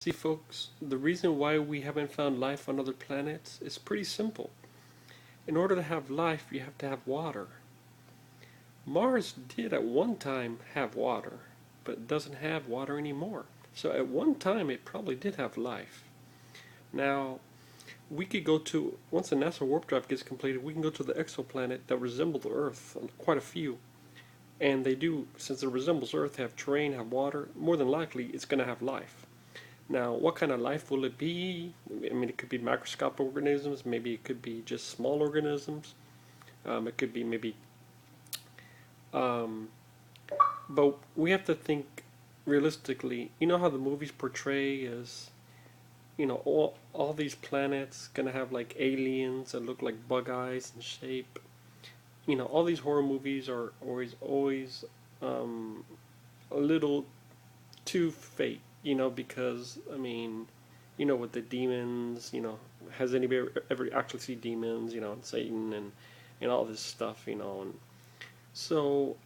See, folks, the reason why we haven't found life on other planets is pretty simple. In order to have life, you have to have water. Mars did at one time have water, but it doesn't have water anymore. So at one time, it probably did have life. Now, we could go to, once the NASA warp drive gets completed, we can go to the exoplanet that resemble the Earth, quite a few. And they do, since it resembles Earth, have terrain, have water, more than likely it's going to have life. Now, what kind of life will it be? I mean, it could be microscopic organisms, maybe it could be just small organisms, it could be maybe, um, but we have to think realistically. You know how the movies portray as, all these planets gonna have like aliens that look like bug eyes in shape. All these horror movies are always um, a little too fake, because I mean, with the demons, has anybody ever actually seen demons, and Satan and all this stuff, and so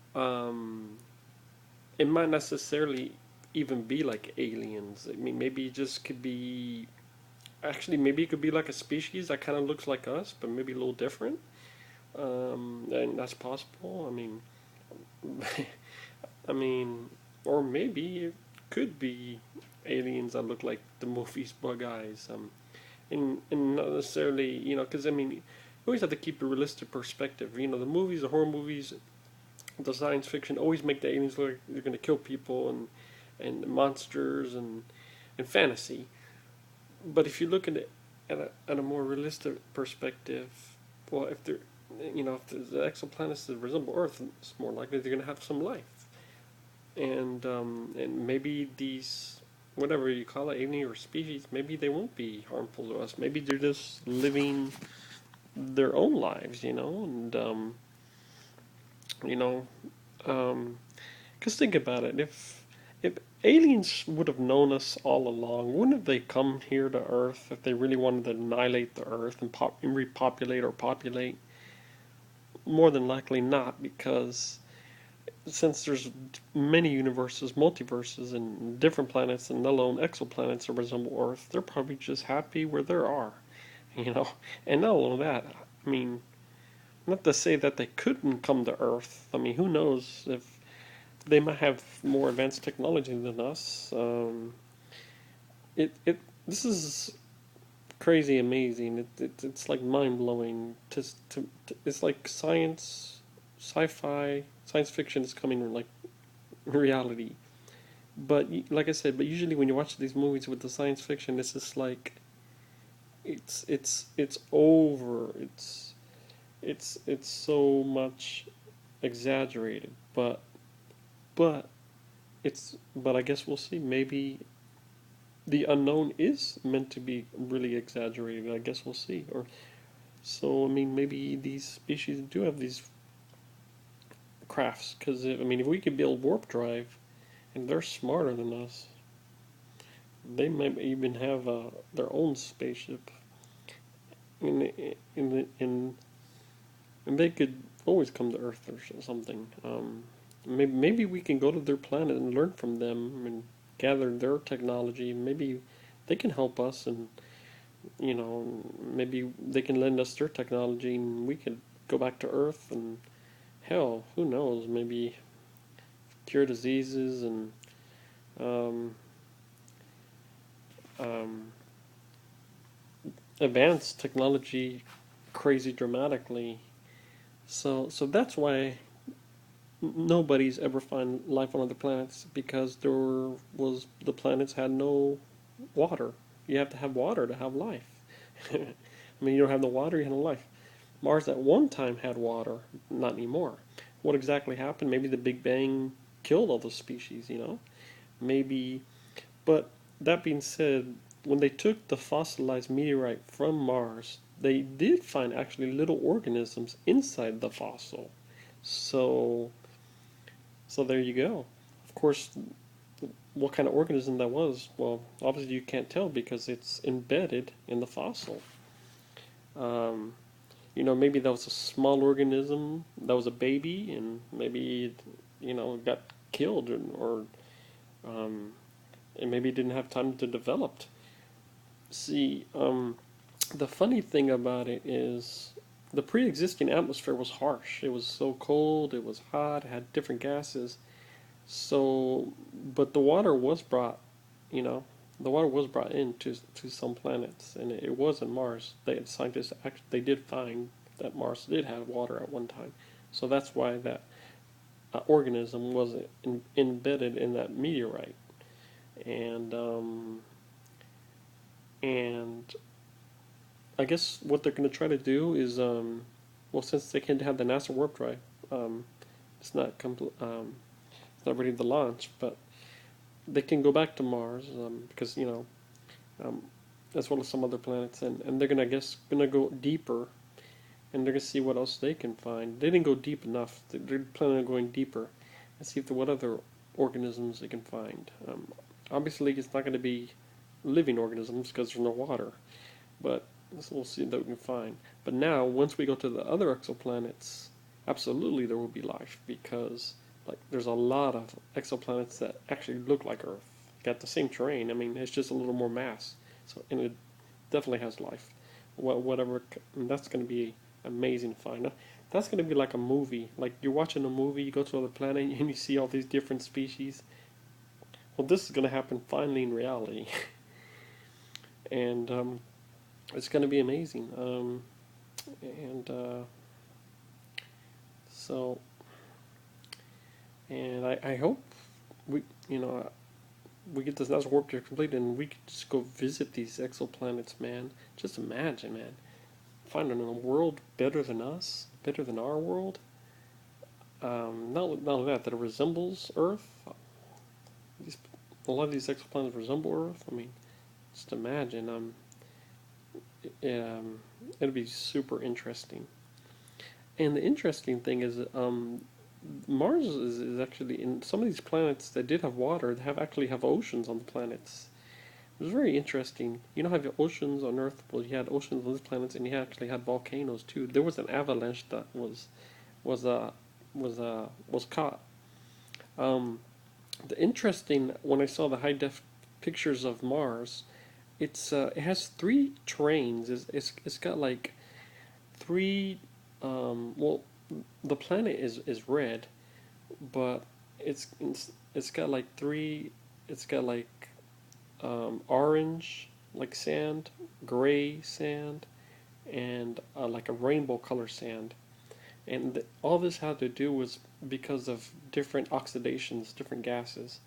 it might necessarily even be like aliens. I mean, maybe it just could be actually maybe it could be like a species that kind of looks like us, but maybe a little different, and that's possible. I mean, I mean, or maybe it could be aliens that look like the movies Bug Eyes. And not necessarily, because I mean, you always have to keep a realistic perspective. The movies, the horror movies, the science fiction always make the aliens look like they're going to kill people and monsters and fantasy. But if you look at it at a more realistic perspective, well, if they're if the exoplanets that resemble Earth, it's more likely they're going to have some life, and maybe these whatever you call it, alien or species, maybe they won't be harmful to us. Maybe they're just living their own lives, and you know, because think about it, if aliens would have known us all along, wouldn't have they come here to Earth if they really wanted to annihilate the Earth and repopulate or populate? More than likely not, because since there's many universes, multiverses, and different planets, and let alone exoplanets that resemble Earth, they're probably just happy where they are, you know. And not only that, I mean, not to say that they couldn't come to Earth. I mean, who knows if they might have more advanced technology than us. This is crazy amazing. It's like mind blowing. It's like sci-fi, science fiction is coming like reality. But like I said, but usually when you watch these movies with the science fiction, it's just like it's over. It's so much exaggerated. But but I guess we'll see. Maybe the unknown is meant to be really exaggerated. I guess we'll see. Or so I mean, maybe these species do have these crafts. Because I mean, if we could build warp drive, and they're smarter than us, they might even have their own spaceship. In and they could always come to Earth or something. Maybe we can go to their planet and learn from them and gather their technology. Maybe they can help us, and maybe they can lend us their technology, and we could go back to Earth and hell, who knows? Maybe cure diseases and um, um, advance technology crazy dramatically. So that's why nobody's ever find life on other planets, because the planets had no water. You have to have water to have life. I mean, you don't have the water, you have no life. Mars at one time had water, not anymore. What exactly happened? Maybe the Big Bang killed all the species, Maybe, but that being said, when they took the fossilized meteorite from Mars, they did find actually little organisms inside the fossil. So so there you go. Of course, what kind of organism that was, well, obviously you can't tell because it's embedded in the fossil. Um, maybe that was a small organism that was a baby, and maybe it got killed, or um, and maybe didn't have time to develop. See, the funny thing about it is the pre-existing atmosphere was harsh. It was so cold, it was hot, it had different gases. So, but the water was brought, you know, the water was brought into some planets, and it was in Mars. Scientists actually they did find that Mars did have water at one time. So that's why that organism was embedded in that meteorite, and and I guess what they're going to try to do is, well, since they can't have the NASA warp drive, um, it's not it's not ready to launch, but they can go back to Mars because um, as well as some other planets, and they're gonna I guess gonna go deeper, and they're gonna see what else they can find. They didn't go deep enough. They're planning on going deeper and see if what other organisms they can find. Obviously, it's not going to be living organisms because there's no water, but we'll see that we can find. But now, once we go to the other exoplanets, absolutely there will be life because like there's a lot of exoplanets that actually look like Earth, got the same terrain. I mean, it's just a little more mass, so and it definitely has life. Whatever, and that's going to be amazing to find. That's going to be like a movie. Like you're watching a movie, you go to another planet and you see all these different species. Well, this is going to happen finally in reality, and it's going to be amazing. And so, and I hope we, we get this NASA warp drive complete and we could just go visit these exoplanets, man. Just imagine, man, finding a world better than us, better than our world. Not only that it resembles Earth. These, a lot of these exoplanets resemble Earth. I mean, just imagine. It'll be super interesting. And the interesting thing is, Mars is actually in some of these planets that did have water. They actually have oceans on the planets. It was very interesting. You know how you have oceans on Earth? Well, you had oceans on these planets, and you actually had volcanoes too. There was an avalanche that was was caught. Um, the interesting when I saw the high def pictures of Mars, it has three terrains. It's got like three. Well, the planet is red, but it's got like three. It's got like orange like sand, gray sand, and like a rainbow color sand. And all this had to do was because of different oxidations, different gases,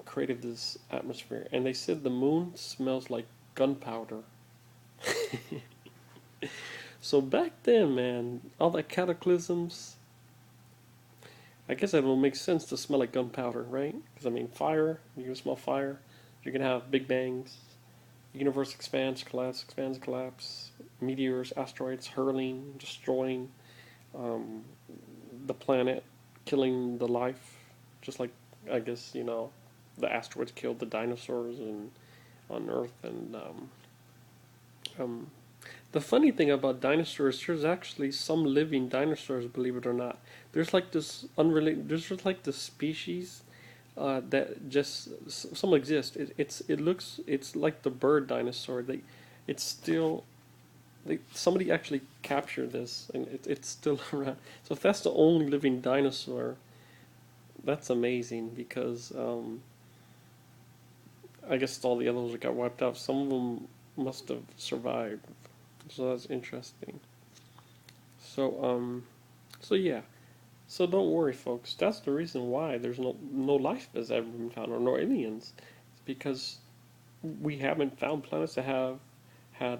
created this atmosphere. And they said the moon smells like gunpowder. So back then, man, all the cataclysms, I guess it will make sense to smell like gunpowder, right? Because, I mean, fire, you can smell fire. You're going to have big bangs, universe expands, collapse, meteors, asteroids hurling, destroying the planet, killing the life, just like, I guess, the asteroids killed the dinosaurs on Earth. And um, the funny thing about dinosaurs, there's actually some living dinosaurs, believe it or not. There's like this unrelated, there's just like this species that just some exist. It's like the bird dinosaur. It's still, somebody actually captured this, and it's still around. So if that's the only living dinosaur, that's amazing because I guess all the others got wiped out. Some of them must have survived. So that's interesting. So so yeah. So don't worry, folks. That's the reason why there's no life has ever been found, or no aliens. It's because we haven't found planets that have had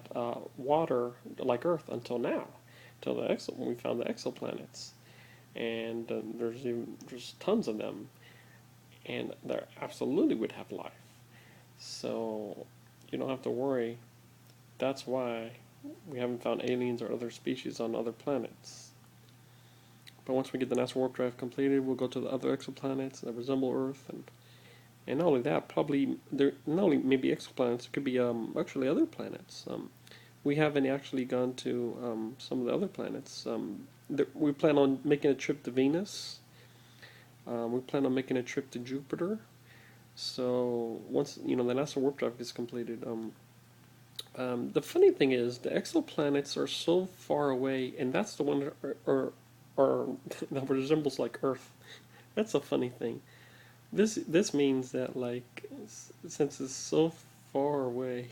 water like Earth until now, until when we found the exoplanets, and there's tons of them, and there absolutely would have life. So you don't have to worry. That's why we haven't found aliens or other species on other planets. But once we get the NASA warp drive completed, we'll go to the other exoplanets that resemble Earth, and not only that, probably there not only maybe exoplanets, it could be actually other planets. We haven't actually gone to some of the other planets. We plan on making a trip to Venus. We plan on making a trip to Jupiter. So once the NASA warp drive is completed, the funny thing is the exoplanets are so far away, and that's the one that are that resembles like Earth. That's a funny thing. This means that like since it's so far away,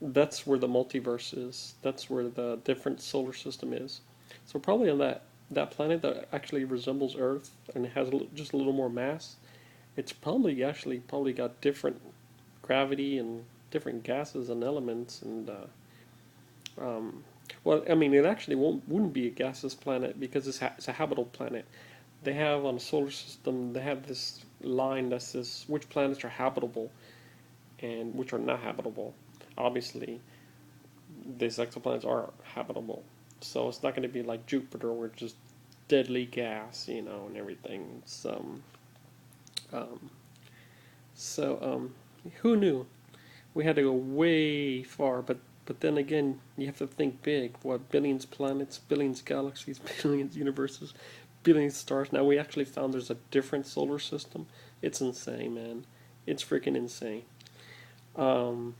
that's where the multiverse is. That's where the different solar system is. So probably on that planet that actually resembles Earth and has just a little more mass, it's probably actually probably got different gravity and different gases and elements and well, I mean, it actually wouldn't be a gaseous planet because it's a habitable planet. They have on the solar system, they have this line that says which planets are habitable and which are not habitable. Obviously, these exoplanets are habitable, so it's not going to be like Jupiter, where it's just deadly gas, and everything. Um, so who knew? We had to go way far, but then again, you have to think big. What, billions planets, billions galaxies, billions universes, billions stars. Now we actually found there's a different solar system. It's insane, man. It's freaking insane. Um,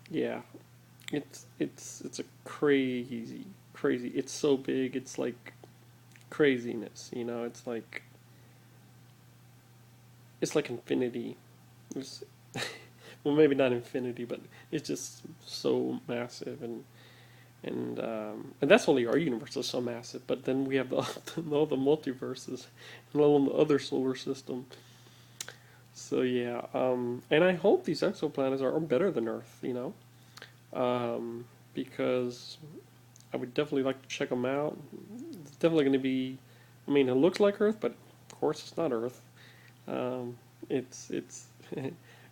yeah, it's a crazy. It's so big. It's like craziness. It's like infinity. It's, well, maybe not infinity, but it's just so massive, and that's only our universe is so massive. But then we have all the multiverses and all the other solar system. So yeah, and I hope these exoplanets are better than Earth, because I would definitely like to check them out. It's definitely going to be. I mean, it looks like Earth, but of course it's not Earth. It's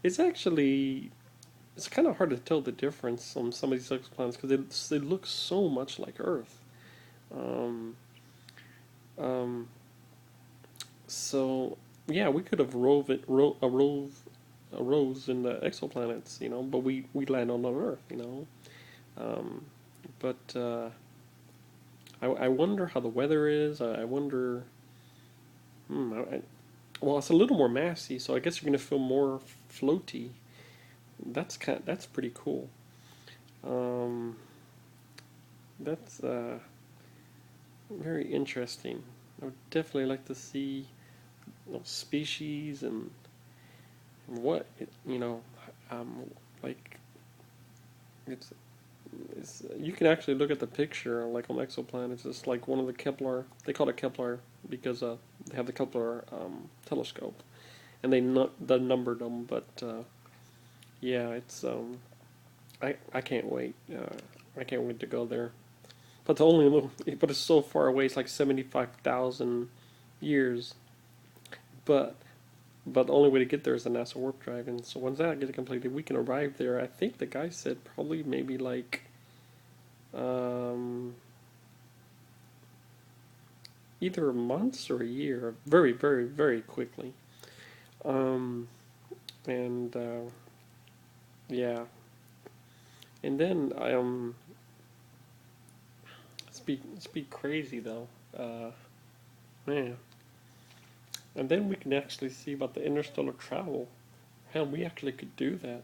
it's actually it's kind of hard to tell the difference on some of these exoplanets because they look so much like Earth. Um, um, so yeah, we could have arose in the exoplanets, but we land on Earth, Um, but I wonder how the weather is. I wonder. Well, it's a little more massy, so I guess you're gonna feel more floaty. That's pretty cool. Um, that's very interesting. I would definitely like to see species and what like it's you can actually look at the picture like on exoplanets. It's like one of the Kepler. They call it Kepler because they have the Kepler telescope, and they numbered them. But yeah, it's I can't wait. I can't wait to go there. But but it's so far away. It's like 75,000 years. But the only way to get there is the NASA warp drive, and so once that gets completed, we can arrive there. I think the guy said probably maybe like um, either months or a year, very very very quickly. Um, and yeah, and then it's be crazy though, man. And then we can actually see about the interstellar travel. Hell, we actually could do that.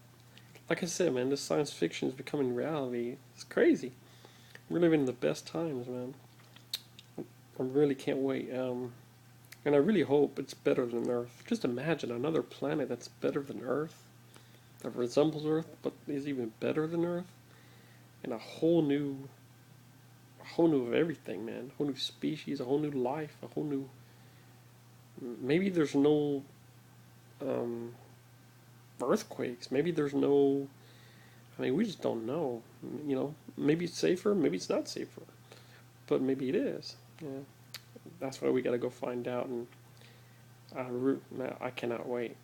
Like I said, man, this science fiction is becoming reality. It's crazy. We're living in the best times, man. I really can't wait. And I really hope it's better than Earth. Just imagine another planet that's better than Earth, that resembles Earth, but is even better than Earth, and a whole new of everything, man. A whole new species, a whole new life, a whole new. Maybe there's no um, earthquakes. Maybe there's no. I mean, we just don't know. Maybe it's safer. Maybe it's not safer. But maybe it is. Yeah, that's why we got to go find out. And I cannot wait.